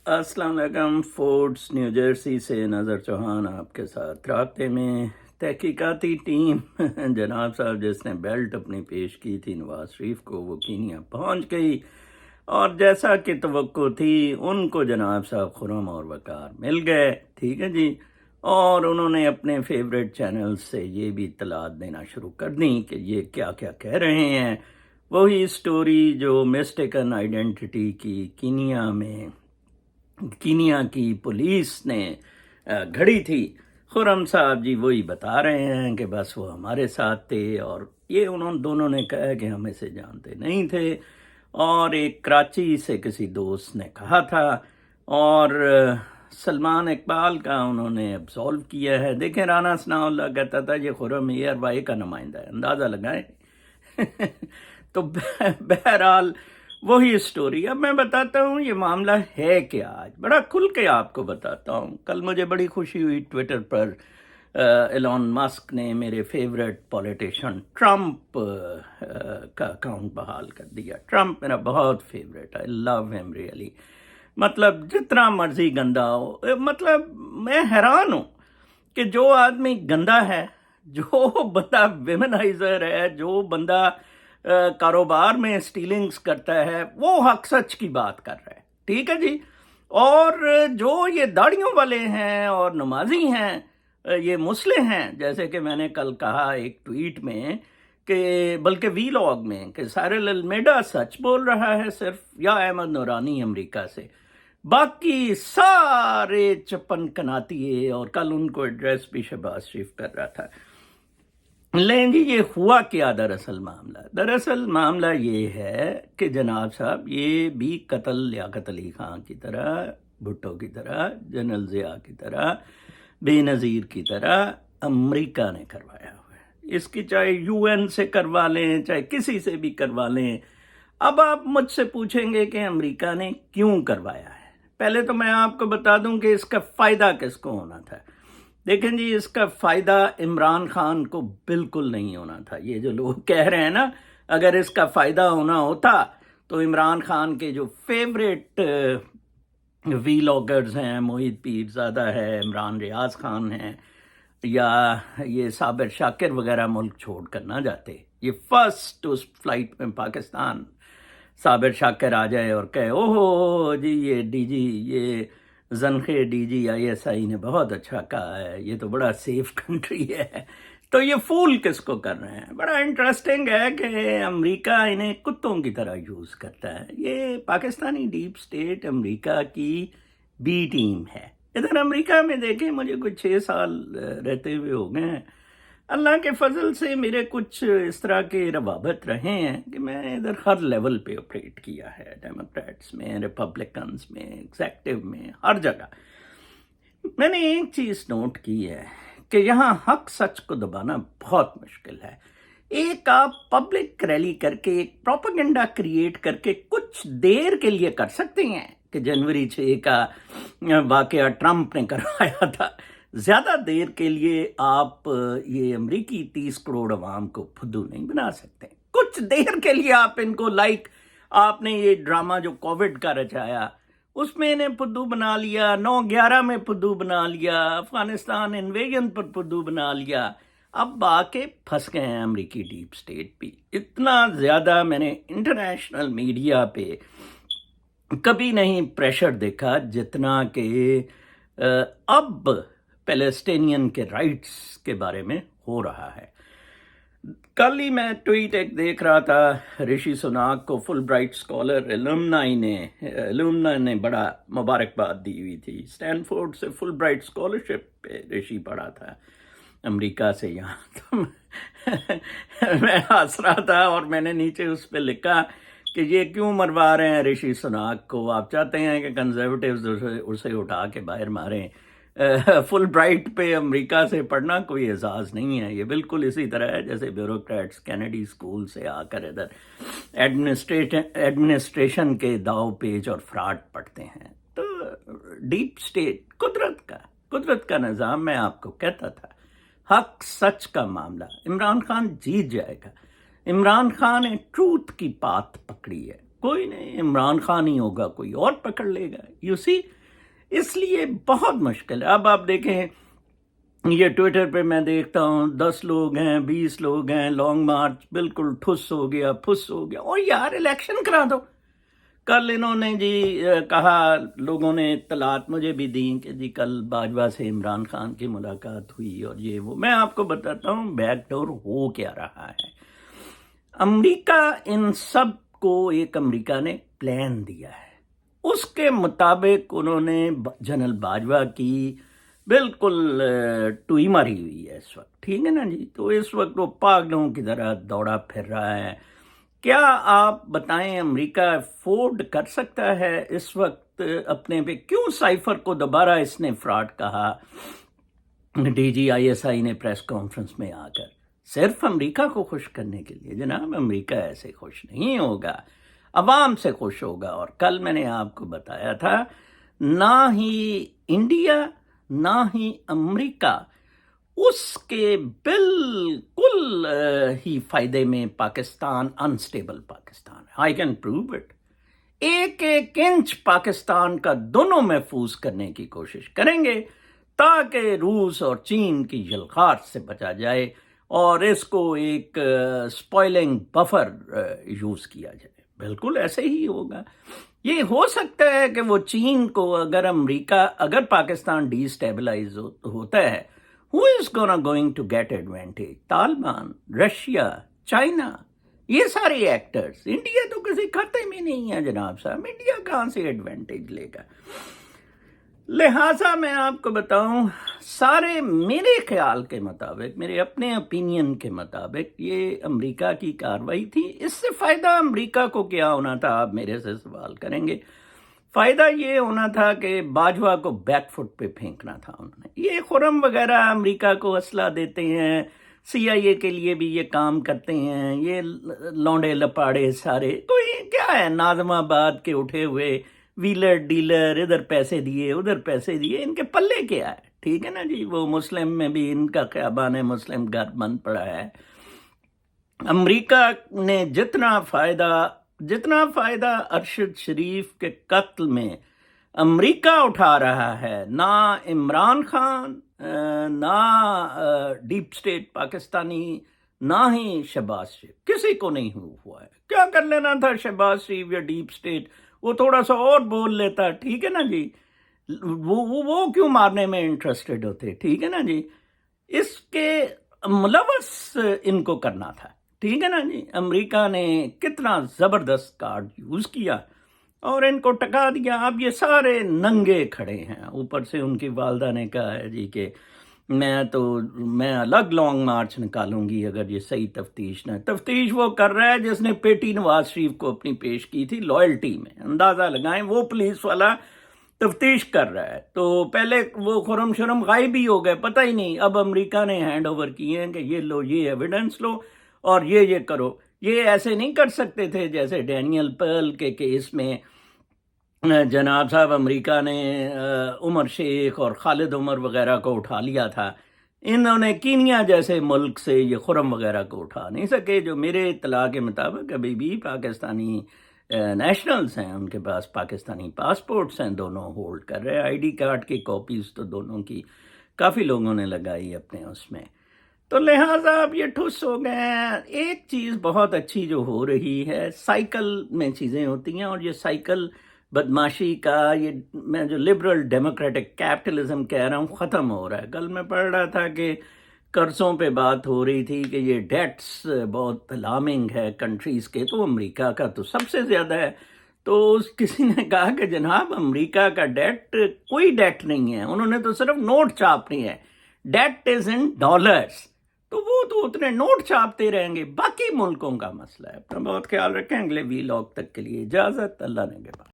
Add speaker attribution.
Speaker 1: अस्सलाम वालेकुम। Fords new Jersey से नज़र चौहान आपके साथ। राब्ते में तहकीकाती टीम जनाब साहब जिसने बेल्ट अपनी पेश की थी नवाज शरीफ को, वो कीनिया पहुंच गई और जैसा कि तवक्को थी उनको जनाब साहब खुरम और वकार मिल गए। ठीक है जी। और उन्होंने अपने फेवरेट चैनल से ये भी इत्तलात देना शुरू कर दी कि ये क्या क्या कह रहे हैं। वही स्टोरी जो मिस्टेकन आइडेंटिटी की कीनिया की पुलिस ने घड़ी थी। खुरम साहब जी वही बता रहे हैं कि बस वो हमारे साथ थे और ये उन्होंने दोनों ने कहा कि हम इसे जानते नहीं थे और एक कराची से किसी दोस्त ने कहा था और सलमान इकबाल का उन्होंने अब्सॉल्व किया है। देखें, राना सनाउल्लाह कहता था ये खुरम ARY का नुमाइंदा है, अंदाज़ा लगाएं। तो बहरहाल वही स्टोरी। अब मैं बताता हूँ ये मामला है क्या, आज बड़ा खुल के आपको बताता हूँ। कल मुझे बड़ी खुशी हुई, ट्विटर पर एलॉन मस्क ने मेरे फेवरेट पॉलिटिशियन ट्रम्प का अकाउंट बहाल कर दिया। ट्रम्प मेरा बहुत favourite, I love him really. मतलब जितना मर्जी गंदा हो, मतलब मैं हैरान हूँ कि जो आदमी गंदा है, जो बंदा विमेनाइजर है, जो बंदा कारोबार में स्टीलिंग्स करता है, वो हक सच की बात कर रहा है। ठीक है जी। और जो ये दाढ़ियों वाले हैं और नमाजी हैं, ये मुस्लिम हैं, जैसे कि मैंने कल कहा एक ट्वीट में कि बल्कि वीलॉग में कि साहिल अलमेडा सच बोल रहा है सिर्फ, या अहमद नूरानी अमेरिका से, बाकी सारे चप्पन कनातिए। और कल उनको एड्रेस भी शहबाज शरीफ कर रहा था। लेकिन जी ये हुआ क्या दरअसल मामला ये है कि जनाब साहब ये भी कत्ल लियाकत अली खान की तरह, भुट्टो की तरह, जनरल ज़िया की तरह, बेनज़ीर की तरह अमेरिका ने करवाया हुआ है। इसकी चाहे UN से करवा लें, चाहे किसी से भी करवा लें। अब आप मुझसे पूछेंगे कि अमेरिका ने क्यों करवाया है। पहले तो मैं आपको बता दूं कि इसका फ़ायदा किसको होना था। देखें जी, इसका फ़ायदा इमरान खान को बिल्कुल नहीं होना था। ये जो लोग कह रहे हैं ना, अगर इसका फ़ायदा होना होता तो इमरान खान के जो फेवरेट वीलॉगर्स हैं, मोहित पीरज़ादा है, इमरान रियाज खान हैं, या ये साबिर शाकिर वगैरह मुल्क छोड़ कर ना जाते। ये फर्स्ट उस फ्लाइट में पाकिस्तान साबिर शाकिर आ जाए और कहे ओहो जी ये DG, ये जनखे DG ISI ने बहुत अच्छा कहा है, ये तो बड़ा सेफ कंट्री है। तो ये फूल किसको कर रहे हैं। बड़ा इंटरेस्टिंग है कि अमेरिका इन्हें कुत्तों की तरह यूज़ करता है। ये पाकिस्तानी डीप स्टेट अमेरिका की B टीम है। इधर अमेरिका में देखें, मुझे कुछ 6 साल रहते हुए हो गए हैं। अल्लाह के फजल से मेरे कुछ इस तरह के रवाबत रहे हैं कि मैं इधर हर लेवल पे ऑपरेट किया है, डेमोक्रेट्स में, रिपब्लिकन्स में, एग्जेक्टिव में, हर जगह। मैंने एक चीज़ नोट की है कि यहाँ हक सच को दबाना बहुत मुश्किल है। एक आप पब्लिक रैली करके, एक प्रोपेगेंडा क्रिएट करके कुछ देर के लिए कर सकते हैं कि जनवरी 6 का वाकया ट्रम्प ने करवाया था। ज़्यादा देर के लिए आप ये अमरीकी 30 करोड़ अवाम को फुद्दू नहीं बना सकते। कुछ देर के लिए आप इनको आपने ये ड्रामा जो कोविड का रचाया, उसमें इन्हें फुद्दू बना लिया, 9/11 में फुद्दू बना लिया, अफगानिस्तान इन्वेजन पर फुद्दू बना लिया। अब आके फंस गए हैं अमरीकी डीप स्टेट भी। इतना ज़्यादा मैंने इंटरनेशनल मीडिया पे कभी नहीं प्रेशर देखा जितना कि अब पैलेस्टीनियन के राइट्स के बारे में हो रहा है। कल ही मैं ट्वीट एक देख रहा था, ऋषि सुनाक को फुल ब्राइट स्कॉलर एलुमनाई ने बड़ा मुबारकबाद दी हुई थी। स्टैनफोर्ड से फुल ब्राइट स्कॉलरशिप पे ऋषि पढ़ा था अमेरिका से यहाँ। तो मैं हंस रहा था और मैंने नीचे उस पर लिखा कि ये क्यों मरवा रहे हैं ऋषि सुनाक को। आप चाहते हैं कि कंजर्वेटिव्स उसे उठा के बाहर मारें। फुल ब्राइट पे अमेरिका से पढ़ना कोई एजाज़ नहीं है। ये बिल्कुल इसी तरह है जैसे ब्यूरोक्रेट्स कैनेडी स्कूल से आकर इधर एडमिनिस्ट्रेशन के दाव पेच और फ्रॉड पढ़ते हैं। तो डीप स्टेट कुदरत का निज़ाम, मैं आपको कहता था, हक सच का मामला इमरान खान जीत जाएगा। इमरान खान ने ट्रूथ की बात पकड़ी है, कोई नहीं, इमरान खान ही होगा, कोई और पकड़ लेगा। यू सी اس لیے بہت مشکل ہے. اب آپ دیکھیں یہ ٹویٹر پہ میں دیکھتا ہوں 10 لوگ ہیں 20 لوگ ہیں، لانگ مارچ بالکل ٹھس ہو گیا پھس ہو گیا. اور یار الیکشن کرا دو. کل انہوں نے جی کہا، لوگوں نے اطلاعات مجھے بھی دیں کہ جی کل باجوہ سے عمران خان کی ملاقات ہوئی اور یہ وہ. میں آپ کو بتاتا ہوں بیک ڈور ہو کیا رہا ہے. امریکہ ان سب کو ایک امریکہ نے پلان دیا ہے، اس کے مطابق انہوں نے جنرل باجوہ کی بالکل ٹوئی ماری ہوئی ہے اس وقت. ٹھیک ہے نا جی. تو اس وقت وہ پاگلوں کی طرح دوڑا پھر رہا ہے. کیا آپ بتائیں امریکہ افورڈ کر سکتا ہے اس وقت اپنے پہ؟ کیوں سائفر کو دوبارہ اس نے فراڈ کہا D G I S I نے پریس کانفرنس میں آ کر؟ صرف امریکہ کو خوش کرنے کے لیے. جناب امریکہ ایسے خوش نہیں ہوگا، عوام سے خوش ہوگا. اور کل میں نے آپ کو بتایا تھا نہ ہی انڈیا نہ ہی امریکہ اس کے بالکل ہی فائدے میں پاکستان انسٹیبل پاکستان ہے. I can prove it. ایک ایک انچ پاکستان کا دونوں محفوظ کرنے کی کوشش کریں گے تاکہ روس اور چین کی یلغار سے بچا جائے اور اس کو ایک سپوائلنگ بفر یوز کیا جائے. بالکل ایسے ہی ہوگا. یہ ہو سکتا ہے کہ وہ چین کو اگر پاکستان ڈی اسٹیبلائز ہوتا ہے، who is going to get advantage؟ Taliban, Russia, China, یہ سارے ایکٹرز. انڈیا تو کسی خطے میں نہیں ہے جناب صاحب. انڈیا کہاں سے ایڈوانٹیج لے گا؟ لہٰذا میں آپ کو بتاؤں سارے میرے خیال کے مطابق، میرے اپنے اپینین کے مطابق یہ امریکہ کی کاروائی تھی. اس سے فائدہ امریکہ کو کیا ہونا تھا؟ آپ میرے سے سوال کریں گے. فائدہ یہ ہونا تھا کہ باجوہ کو بیک فٹ پہ پھینکنا تھا انہوں نے. یہ خرم وغیرہ امریکہ کو اسلحہ دیتے ہیں، سی آئی اے کے لیے بھی یہ کام کرتے ہیں، یہ لونڈے لپاڑے سارے. تو یہ کیا ہے، ناظم آباد کے اٹھے ہوئے ویلر ڈیلر، ادھر پیسے دیے ادھر پیسے دیے، ان کے پلے کیا ہے؟ ٹھیک ہے نا جی. وہ مسلم میں بھی ان کا خیابان مسلم گھر بند پڑا ہے. امریکہ نے جتنا فائدہ ارشد شریف کے قتل میں امریکہ اٹھا رہا ہے، نہ عمران خان نہ ڈیپ سٹیٹ پاکستانی نہ ہی شہباز شریف، کسی کو نہیں ہوا ہے. کیا کر لینا تھا شہباز شریف یا ڈیپ سٹیٹ؟ وہ تھوڑا سا اور بول لیتا. ٹھیک ہے نا جی. وہ کیوں مارنے میں انٹرسٹڈ ہوتے؟ ٹھیک ہے نا جی. اس کے ملوث ان کو کرنا تھا. ٹھیک ہے نا جی. امریکہ نے کتنا زبردست کارڈ یوز کیا اور ان کو ٹکا دیا. اب یہ سارے ننگے کھڑے ہیں. اوپر سے ان کی والدہ نے کہا ہے جی کہ میں الگ لانگ مارچ نکالوں گی اگر یہ صحیح تفتیش نہ. تفتیش وہ کر رہا ہے جس نے پیٹی نواز شریف کو اپنی پیش کی تھی لائلٹی میں. اندازہ لگائیں وہ پولیس والا تفتیش کر رہا ہے. تو پہلے وہ خرم شرم غائب ہی ہو گئے، پتہ ہی نہیں. اب امریکہ نے ہینڈ اوور کیے ہیں کہ یہ لو، یہ ایویڈنس لو اور یہ کرو. یہ ایسے نہیں کر سکتے تھے جیسے ڈینیل پرل کے کیس میں جناب صاحب امریکہ نے عمر شیخ اور خالد عمر وغیرہ کو اٹھا لیا تھا. انہوں نے کینیا جیسے ملک سے یہ خرم وغیرہ کو اٹھا نہیں سکے، جو میرے اطلاع کے مطابق ابھی بھی پاکستانی نیشنلز ہیں، ان کے پاس پاکستانی پاسپورٹس ہیں، دونوں ہولڈ کر رہے ہیں. آئی ڈی کارڈ کی کاپیز تو دونوں کی کافی لوگوں نے لگائی اپنے اس میں. تو لہٰذا اب یہ ٹھس ہو گئے ہیں. ایک چیز بہت اچھی جو ہو رہی ہے، سائیکل میں چیزیں ہوتی ہیں اور یہ سائیکل بدماشی کا، یہ میں جو لبرل ڈیموکریٹک کیپٹلزم کہہ رہا ہوں، ختم ہو رہا ہے. کل میں پڑھ رہا تھا کہ قرضوں پہ بات ہو رہی تھی کہ یہ ڈیٹس بہت الارمنگ ہے کنٹریز کے، تو امریکہ کا تو سب سے زیادہ ہے. تو کسی نے کہا کہ جناب امریکہ کا ڈیٹ کوئی ڈیٹ نہیں ہے، انہوں نے تو صرف نوٹ چھاپنی ہے. That is in dollars. تو وہ تو اتنے نوٹ چھاپتے رہیں گے. باقی ملکوں کا مسئلہ ہے. اپنا بہت خیال رکھیں. اگلے وی لاگ تک کے لیے اجازت. اللہ نے کے بعد.